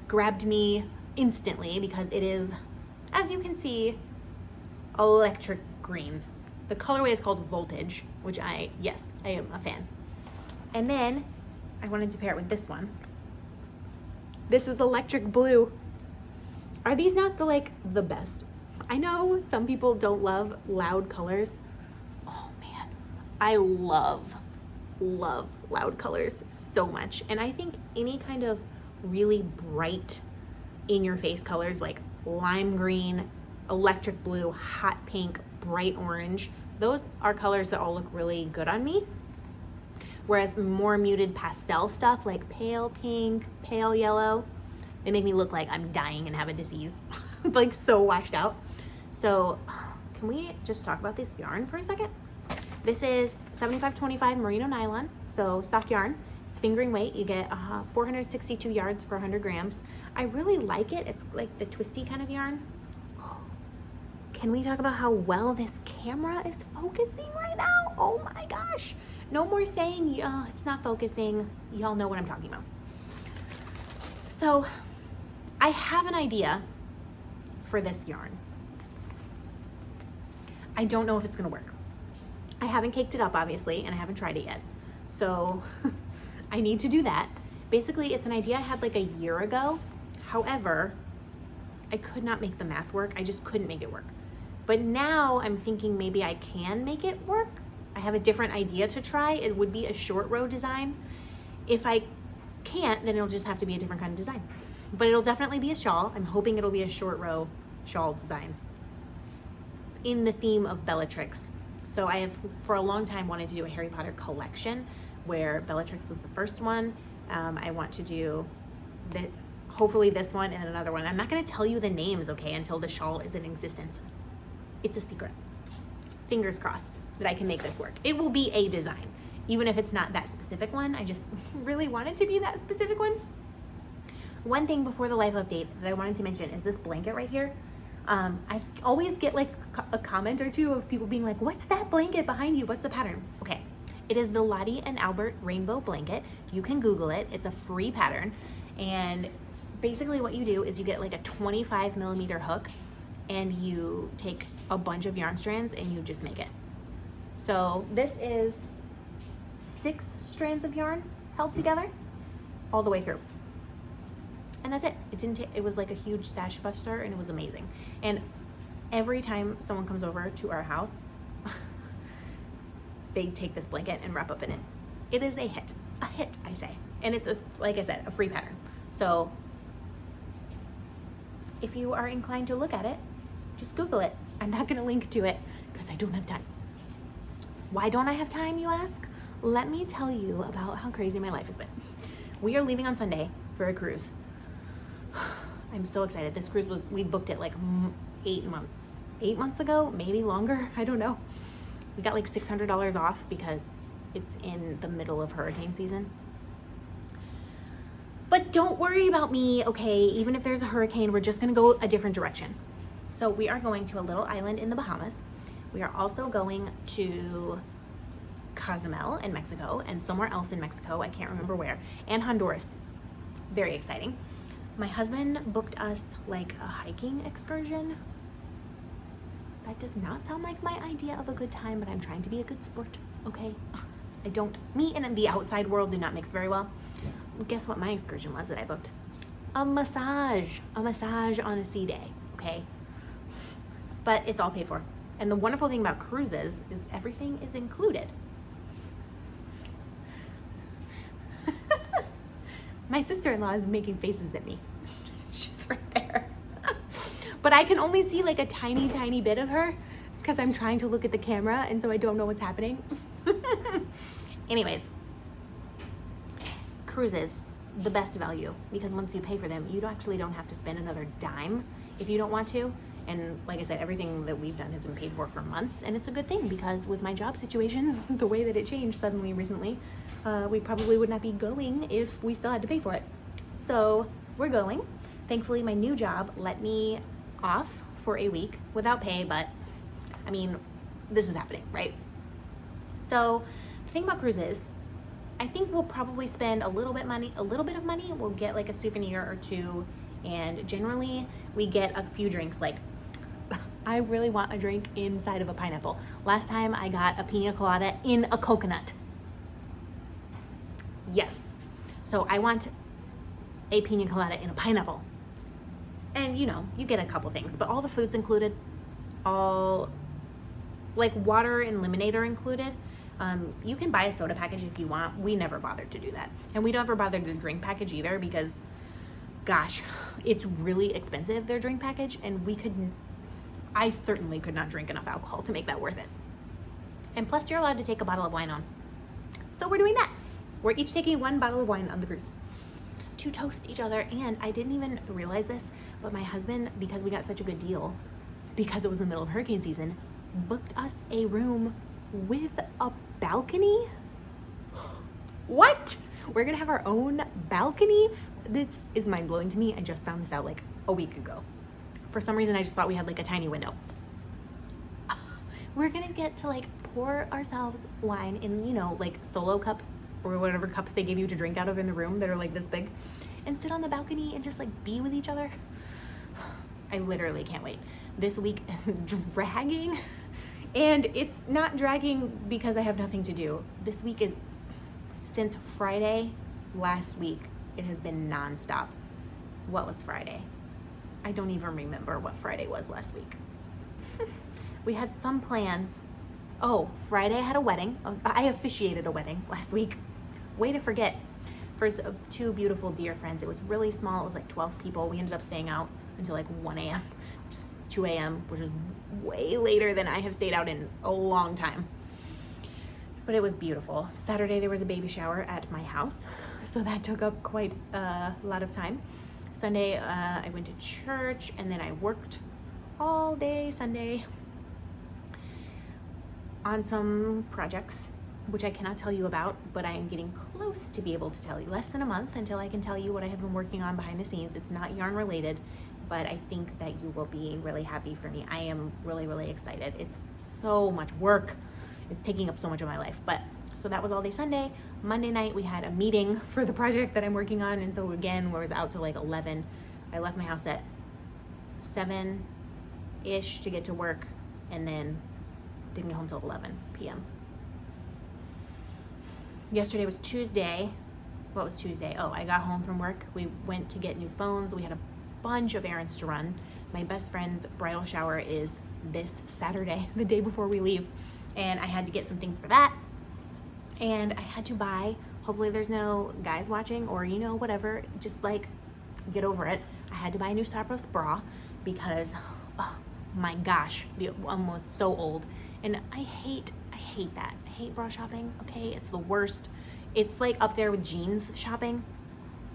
grabbed me instantly because it is, as you can see, electric green. The colorway is called Voltage, which I am a fan. And then I wanted to pair it with this one. This is electric blue. Are these not the best? I know some people don't love loud colors. Oh man, I love loud colors so much. And I think any kind of really bright in your face colors like lime green, electric blue, hot pink, bright orange, those are colors that all look really good on me. Whereas more muted pastel stuff like pale pink, pale yellow, they make me look like I'm dying and have a disease. Like so washed out. So can we just talk about this yarn for a second? This is 75/25 merino nylon, so soft yarn. It's fingering weight. You get 462 yards for 100 grams. I really like it. It's like the twisty kind of yarn. Can we talk about how well this camera is focusing right now? Oh my gosh. No more saying, it's not focusing. Y'all know what I'm talking about. So I have an idea for this yarn. I don't know if it's gonna work. I haven't caked it up, obviously, and I haven't tried it yet. So I need to do that. Basically, it's an idea I had like a year ago. However, I could not make the math work. I just couldn't make it work. But now I'm thinking maybe I can make it work. I have a different idea to try. It would be a short row design. If I can't, then it'll just have to be a different kind of design. But it'll definitely be a shawl. I'm hoping it'll be a short row shawl design in the theme of Bellatrix. So I have, for a long time, wanted to do a Harry Potter collection where Bellatrix was the first one. I want to do hopefully this one and another one. I'm not going to tell you the names, okay, until the shawl is in existence. It's a secret. Fingers crossed that I can make this work. It will be a design, even if it's not that specific one. I just really want it to be that specific one. One thing before the life update that I wanted to mention is this blanket right here. I always get like a comment or two of people being like, what's that blanket behind you? What's the pattern? Okay, it is the Lottie and Albert rainbow blanket. You can Google it. It's a free pattern. And basically what you do is you get like a 25 millimeter hook and you take a bunch of yarn strands and you just make it. So this is 6 strands of yarn held together all the way through. And that's it. It was like a huge stash buster and it was amazing. And every time someone comes over to our house, they take this blanket and wrap up in it. It is a hit, I say. And it's, like I said, a free pattern. So if you are inclined to look at it, just Google it. I'm not gonna link to it because I don't have time. Why don't I have time, you ask? Let me tell you about how crazy my life has been. We are leaving on Sunday for a cruise. I'm so excited. This cruise we booked it like 8 months ago, maybe longer, I don't know. We got like $600 off because it's in the middle of hurricane season. But don't worry about me, okay? Even if there's a hurricane, we're just gonna go a different direction. So we are going to a little island in the Bahamas. We are also going to Cozumel in Mexico and somewhere else in Mexico, I can't remember where, and Honduras. Very exciting. My husband booked us like a hiking excursion. That does not sound like my idea of a good time, but I'm trying to be a good sport, okay? Me and the outside world do not mix very well. Guess what my excursion was that I booked? A massage on a sea day, okay? But it's all paid for. And the wonderful thing about cruises is everything is included. My sister-in-law is making faces at me. She's right there. But I can only see like a tiny, tiny bit of her because I'm trying to look at the camera and so I don't know what's happening. Anyways, cruises, the best value, because once you pay for them, you actually don't have to spend another dime if you don't want to. And like I said, everything that we've done has been paid for months, and it's a good thing because with my job situation, the way that it changed suddenly recently, we probably would not be going if we still had to pay for it. So we're going. Thankfully, my new job let me off for a week without pay, but I mean, this is happening, right? So the thing about cruises, I think we'll probably spend a little bit of money. We'll get like a souvenir or two, and generally we get a few drinks. Like, I really want a drink inside of a pineapple. Last time I got a pina colada in a coconut. Yes. So I want a pina colada in a pineapple. And you know, you get a couple things, but all the food's included. All, like water and lemonade are included. You can buy a soda package if you want. We never bothered to do that. And we don't ever bother to drink package either because, gosh, it's really expensive, their drink package, and I certainly could not drink enough alcohol to make that worth it. And plus you're allowed to take a bottle of wine on. So we're doing that. We're each taking 1 bottle of wine on the cruise to toast each other. And I didn't even realize this, but my husband, because we got such a good deal, because it was in the middle of hurricane season, booked us a room with a balcony. What? We're gonna have our own balcony? This is mind-blowing to me. I just found this out like a week ago. For some reason, I just thought we had like a tiny window. We're gonna get to like pour ourselves wine in, you know, like solo cups or whatever cups they give you to drink out of in the room that are like this big, and sit on the balcony and just like be with each other. I literally can't wait. This week is dragging, and it's not dragging because I have nothing to do. This week is, since Friday last week, it has been nonstop. What was Friday? I don't even remember what Friday was last week. We had some plans. Oh, Friday I had a wedding. I officiated a wedding last week. Way to forget. For two beautiful dear friends. It was really small. It was like 12 people. We ended up staying out until like 1 a.m., which is 2 a.m., which is way later than I have stayed out in a long time. But it was beautiful. Saturday there was a baby shower at my house, so that took up quite a lot of time. Sunday I went to church, and then I worked all day Sunday on some projects, which I cannot tell you about, but I am getting close to be able to tell you. Less than a month until I can tell you what I have been working on behind the scenes. It's not yarn related, but I think that you will be really happy for me. I am really, really excited. It's so much work. It's taking up so much of my life. But so that was all day Sunday. Monday night we had a meeting for the project that I'm working on, and so again, I was out till like 11. I left my house at 7-ish to get to work, and then didn't get home till 11 p.m. Yesterday was Tuesday. What was Tuesday? Oh, I got home from work. We went to get new phones. We had a bunch of errands to run. My best friend's bridal shower is this Saturday, the day before we leave. And I had to get some things for that. And I had to buy, hopefully there's no guys watching or, you know, whatever, just like get over it. I had to buy a new strapless bra because, oh my gosh, the one was so old. And I hate that. I hate bra shopping, okay? It's the worst. It's like up there with jeans shopping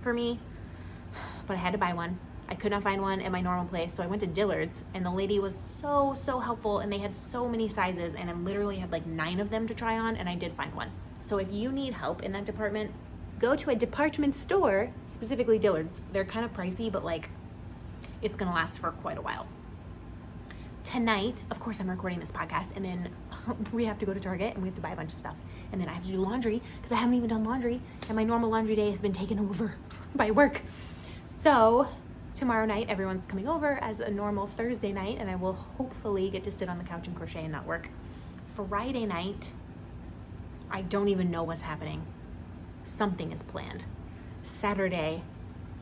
for me. But I had to buy one. I could not find one at my normal place, so I went to Dillard's, and the lady was so helpful, and they had so many sizes, and I literally had like 9 of them to try on, and I did find one. So if you need help in that department, go to a department store, specifically Dillard's. They're kind of pricey, but like it's gonna last for quite a while. Tonight, of course, I'm recording this podcast, and then we have to go to Target and we have to buy a bunch of stuff. And then I have to do laundry because I haven't even done laundry, and my normal laundry day has been taken over by work. So tomorrow night, everyone's coming over as a normal Thursday night, and I will hopefully get to sit on the couch and crochet and not work. Friday night, I don't even know what's happening. Something is planned. Saturday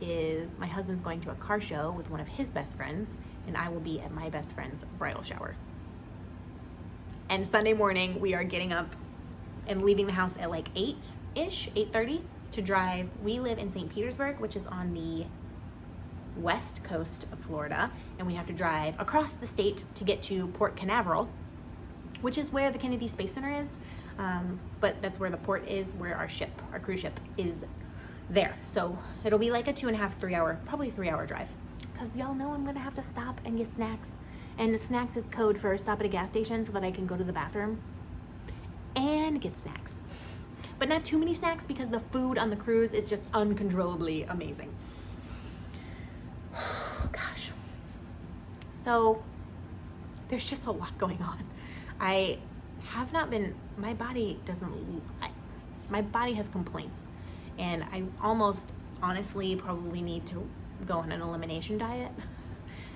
is my husband's going to a car show with one of his best friends, and I will be at my best friend's bridal shower. And Sunday morning, we are getting up and leaving the house at like 8-ish, 8:30 to drive. We live in St. Petersburg, which is on the west coast of Florida, and we have to drive across the state to get to Port Canaveral, which is where the Kennedy Space Center is, but that's where the port is, where our cruise ship is there. So it'll be like a 2.5, 3 hour, probably 3 hour drive, because y'all know I'm gonna have to stop and get snacks, and snacks is code for stop at a gas station so that I can go to the bathroom and get snacks, but not too many snacks because the food on the cruise is just uncontrollably amazing. Gosh. So there's just a lot going on. I have not been, my body has complaints, and I almost honestly probably need to go on an elimination diet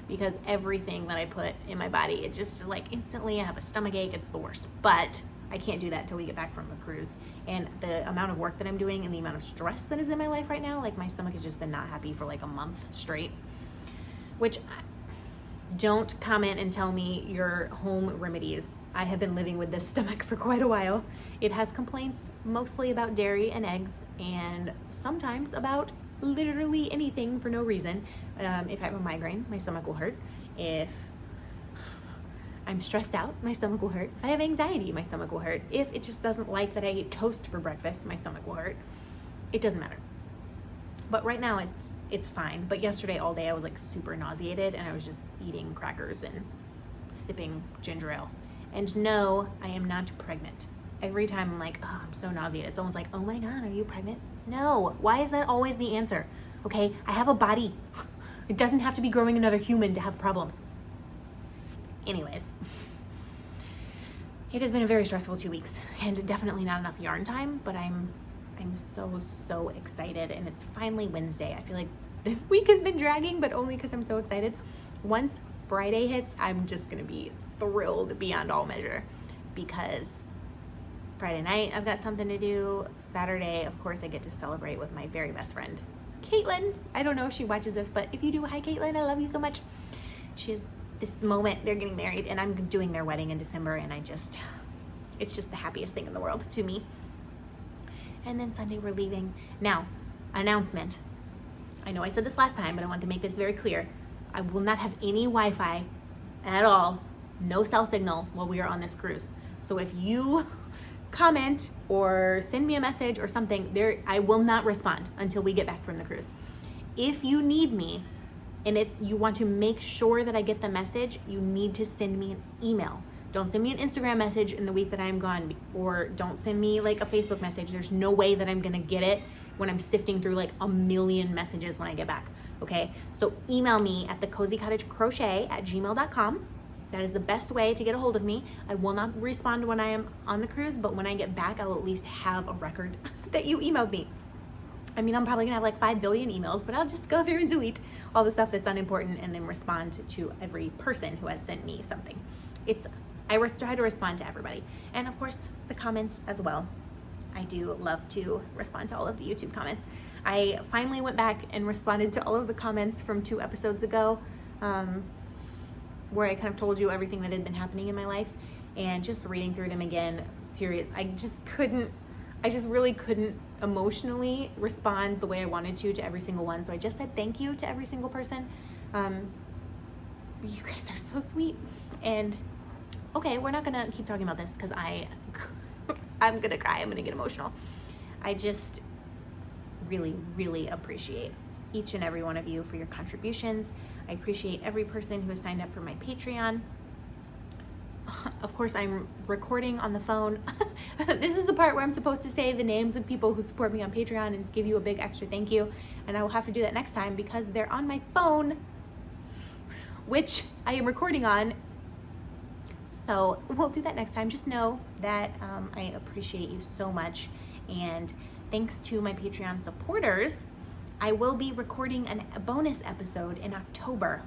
because everything that I put in my body, it just like instantly I have a stomach ache. It's the worst, but I can't do that until we get back from the cruise. And the amount of work that I'm doing and the amount of stress that is in my life right now, like my stomach has just been not happy for like a month straight, which don't comment and tell me your home remedies. I have been living with this stomach for quite a while. It has complaints mostly about dairy and eggs, and sometimes about literally anything for no reason. If I have a migraine, my stomach will hurt. If I'm stressed out, my stomach will hurt. If I have anxiety, my stomach will hurt. If it just doesn't like that I eat toast for breakfast, my stomach will hurt. It doesn't matter. But right now it's fine. But yesterday all day I was like super nauseated, and I was just eating crackers and sipping ginger ale. And no, I am not pregnant. Every time I'm like, oh, I'm so nauseated, someone's like, oh my God, are you pregnant? No. Why is that always the answer? Okay, I have a body. It doesn't have to be growing another human to have problems. Anyways, it has been a very stressful 2 weeks, and definitely not enough yarn time, but I'm so excited, and it's finally Wednesday. I feel like this week has been dragging, but only because I'm so excited. Once Friday hits, I'm just gonna be thrilled beyond all measure, because Friday night I've got something to do. Saturday, of course, I get to celebrate with my very best friend, Caitlin. I don't know if she watches this, but if you do, hi Caitlin, I love you so much. She is this moment they're getting married, and I'm doing their wedding in December, and it's just the happiest thing in the world to me. And then Sunday we're leaving. Now, announcement. I know I said this last time, but I want to make this very clear. I will not have any Wi-Fi at all, no cell signal while we are on this cruise. So if you comment or send me a message or something, I will not respond until we get back from the cruise. If you need me and you want to make sure that I get the message, you need to send me an email. Don't send me an Instagram message in the week that I'm gone, or don't send me like a Facebook message. There's no way that I'm gonna get it when I'm sifting through like a million messages when I get back, okay? So email me at thecozycottagecrochet@gmail.com. That is the best way to get a hold of me. I will not respond when I am on the cruise, but when I get back, I'll at least have a record that you emailed me. I mean, I'm probably gonna have like 5 billion emails, but I'll just go through and delete all the stuff that's unimportant and then respond to every person who has sent me something. I try to respond to everybody. And of course, the comments as well. I do love to respond to all of the YouTube comments. I finally went back and responded to all of the comments from 2 episodes ago, where I kind of told you everything that had been happening in my life, and just reading through them again, I just really couldn't emotionally respond the way I wanted to every single one. So I just said thank you to every single person. You guys are so sweet. And okay, we're not gonna keep talking about this because I'm gonna cry, I'm gonna get emotional. I just really, really appreciate each and every one of you for your contributions. I appreciate every person who has signed up for my Patreon. Of course, I'm recording on the phone. This is the part where I'm supposed to say the names of people who support me on Patreon and give you a big extra thank you. And I will have to do that next time because they're on my phone, which I am recording on. So we'll do that next time. Just know that I appreciate you so much. And thanks to my Patreon supporters, I will be recording a bonus episode in October.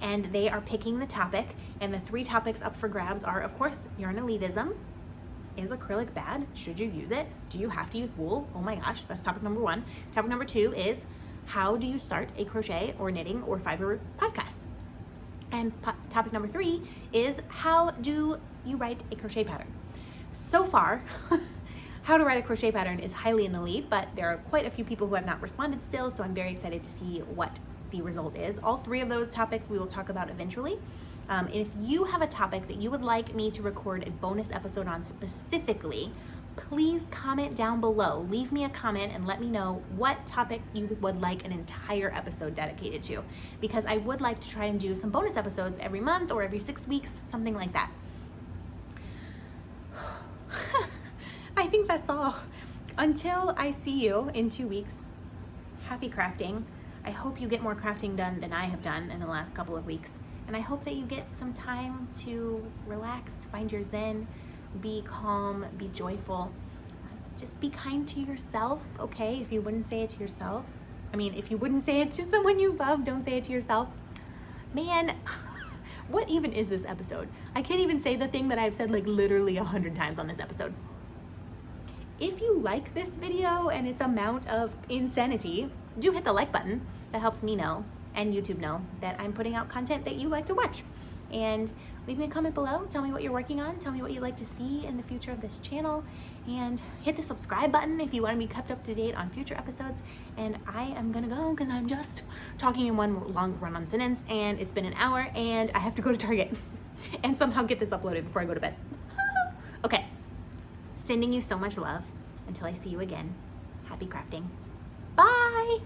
And they are picking the topic. And the 3 topics up for grabs are, of course, yarn elitism. Is acrylic bad? Should you use it? Do you have to use wool? Oh my gosh, that's topic number 1. Topic number 2 is, how do you start a crochet or knitting or fiber podcast? And topic number 3 is, how do you write a crochet pattern? So far, how to write a crochet pattern is highly in the lead, but there are quite a few people who have not responded still, so I'm very excited to see what the result is. All 3 of those topics we will talk about eventually. If you have a topic that you would like me to record a bonus episode on specifically, please comment down below. Leave me a comment and let me know what topic you would like an entire episode dedicated to, because I would like to try and do some bonus episodes every month or every 6 weeks, something like that. I think that's all. Until I see you in 2 weeks, happy crafting. I hope you get more crafting done than I have done in the last couple of weeks. And I hope that you get some time to relax, find your zen, be calm, be joyful. Just be kind to yourself, okay? If you wouldn't say it to yourself. If you wouldn't say it to someone you love, don't say it to yourself. Man, what even is this episode? I can't even say the thing that I've said like literally 100 times on this episode. If you like this video and its amount of insanity, do hit the like button. That helps me know and YouTube know that I'm putting out content that you like to watch. And leave me a comment below. Tell me what you're working on. Tell me what you'd like to see in the future of this channel. And hit the subscribe button if you want to be kept up to date on future episodes. And I am gonna go because I'm just talking in one long run-on sentence and it's been an hour and I have to go to Target and somehow get this uploaded before I go to bed. Okay, sending you so much love. Until I see you again, happy crafting. Bye.